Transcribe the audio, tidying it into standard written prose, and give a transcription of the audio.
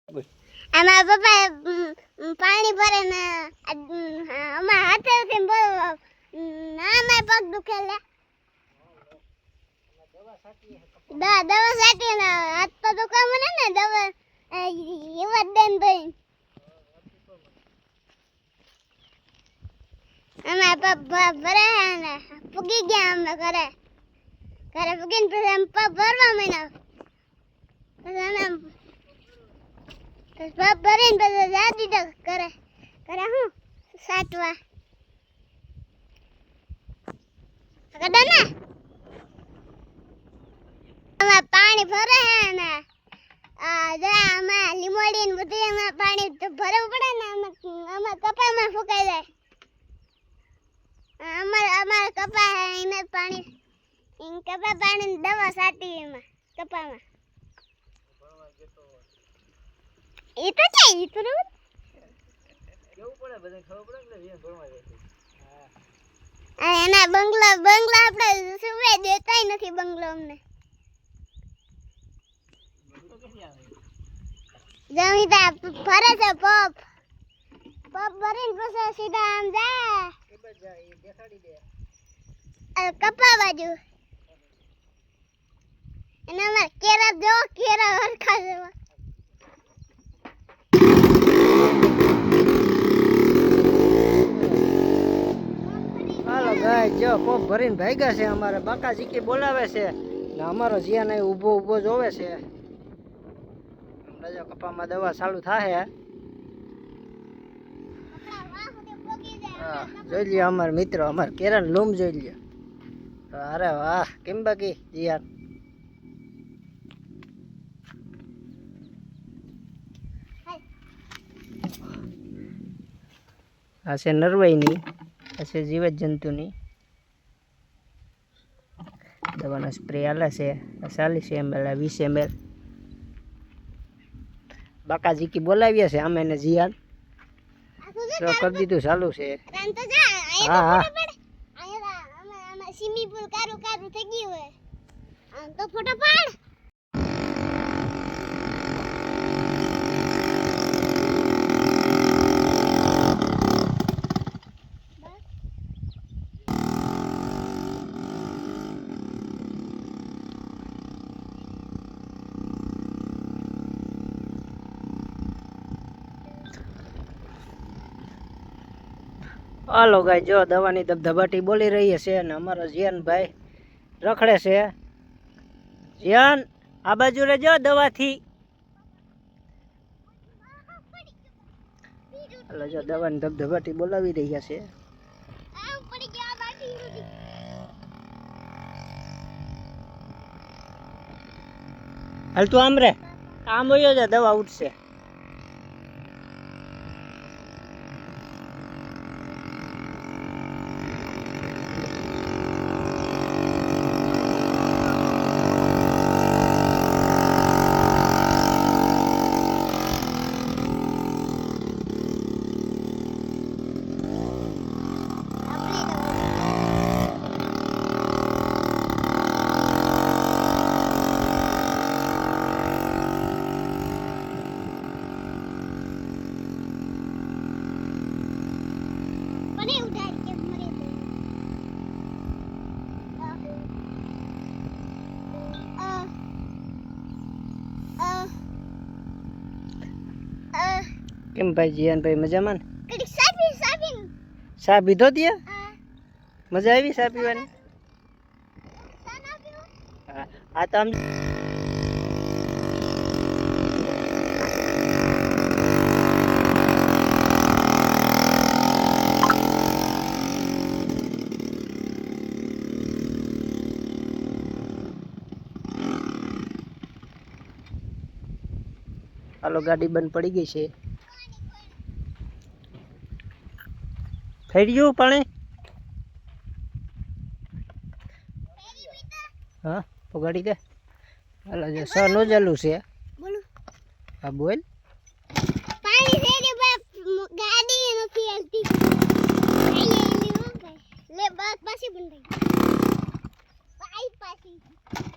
અમારા પપ્પા પાણી ભરે ને અમારા હાથેથી ના પગ દુખે લે દવા સાટી ને હાથ તો દુખે મને ને દવા એવા દેન ભાઈ અમારા પપ્પા ભરે ને પૂગી ગયા અમે ઘરે પૂગીને પછી અમે પગ ભરવા માંડ્યા પછી અમે પગ ભરીને પછી જાતી તો કરે હું સાટવા કદા ને અમાર પાણી ભરે હે ને જરા અમાર લીમોડી ને બધું અમાર પાણી તો ભરવું પડે ને અમાર કપામાં ફૂકાઈ જાય અમાર કપા હે એને પાણી કપા પાણી દવા સાટી એમાં કપામાં એ તો છે ઈ તો કેવું પડે બધે ખબર પડે ને ભરવા જાય એના બંગલા આપણે સુવે દેતાય નથી બંગલો અમને જમીતા ફરે છે પપ ભરીને પછી સીધા આમ જાય દેખાડી દે કપા બાજુ એના માં કેરા જો કેરા હરખા જેવા જો પોપ ભરીને ભાગ્યા છે અમારે બાકાજી કે બોલાવે છે ને અમારો જીયાન અહીં ઊભો જોવે છે હમણાં જો કપામાં દવા ચાલુ થાય હા જોઈ લ્યો અમારા મિત્રો અમારા કેરાન લૂમ જોઈ લ્યો અરે વાહ કેમ બાકી જીયાન આ છે નરવાઈની આ છે જીવત જંતુની દવાનો સ્પ્રે આલે છે 40 ml 20 ml બાકાજી કી બોલાવ્યા છે અમે ને જીયાન તો કરી દીધું ચાલુ છે હા હા સ્વિમિંગ પૂલ કારું થઈ ગયું હોય આમ તો ફોટો પાડ હાલો ગાય જો દવાની ધબધબાટી બોલી રહી છે અને અમારો જીયાનભાઈ રખડે છે જીયાન આ બાજુ રહેજો દવાથી હાલો જો દવાની ધબધબાટી બોલાવી રહ્યા છે હાલ તું આમ રે આમ હોય છે દવા ઉઠશે કેમ ભાઈ જીયાનભાઈ મજામાં ને સા પીધો ત્યાં મજા આવી સા પીવાની આ તો આમ હાલો ગાડી બંધ પડી ગઈ છે થઈ ગયું પાણી હા પગાડી દે હાલો જો સર નો ચાલુ છે બોલો હા બોલ પાણી છે ને બાપ ગાડી નથી આવતી લે બસ પાછી બંધ થઈ પાછી